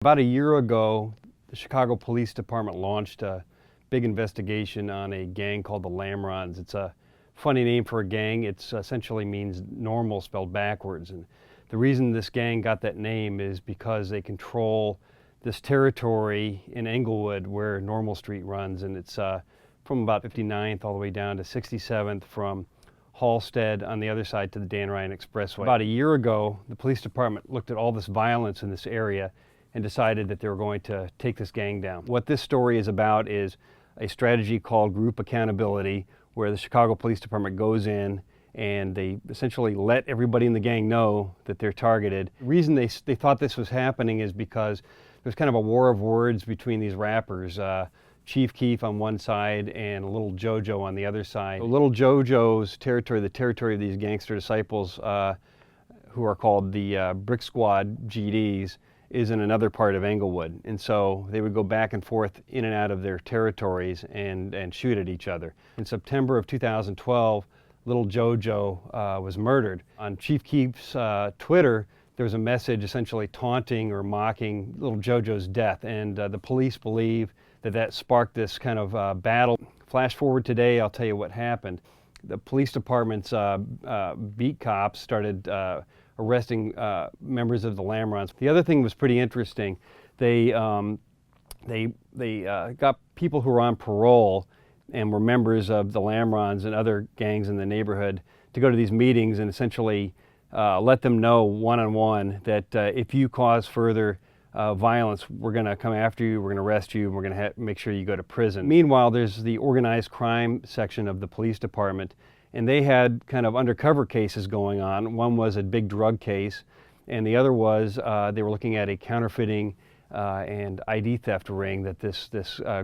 About a year ago, the Chicago Police Department launched a big investigation on a gang called the Lamrons. It's a funny name for a gang. It essentially means normal spelled backwards. And the reason this gang got that name is because they control this territory in Englewood where Normal Street runs. And it's from about 59th all the way down to 67th from Halstead on the other side to the Dan Ryan Expressway. About a year ago, the police department looked at all this violence in this area and decided that they were going to take this gang down. What this story is about is a strategy called group accountability, where the Chicago Police Department goes in and they essentially let everybody in the gang know that they're targeted. The reason they thought this was happening is because there's kind of a war of words between these rappers. Chief Keef on one side and Little JoJo on the other side. Little JoJo's territory, the territory of these gangster disciples who are called the Brick Squad GDs, is in another part of Englewood. And so they would go back and forth in and out of their territories and shoot at each other. In September of 2012, Little JoJo was murdered. On Chief Keef's Twitter, there was a message essentially taunting or mocking Little JoJo's death, and the police believe that sparked this kind of battle. Flash forward today, I'll tell you what happened. The police department's beat cops started arresting members of the Lamrons. The other thing was pretty interesting. They got people who were on parole and were members of the Lamrons and other gangs in the neighborhood to go to these meetings and essentially let them know one-on-one that if you cause further violence, we're going to come after you, we're going to arrest you, and we're going to make sure you go to prison. Meanwhile, there's the organized crime section of the police department, and they had kind of undercover cases going on. One was a big drug case, and the other was they were looking at a counterfeiting and ID theft ring that this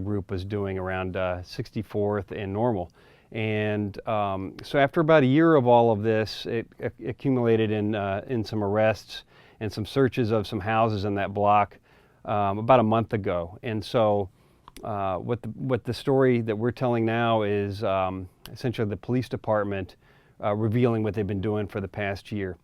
group was doing around 64th and Normal. And so after about a year of all of this, it accumulated in some arrests and some searches of some houses in that block about a month ago. And so what the story that we're telling now is essentially the police department revealing what they've been doing for the past year.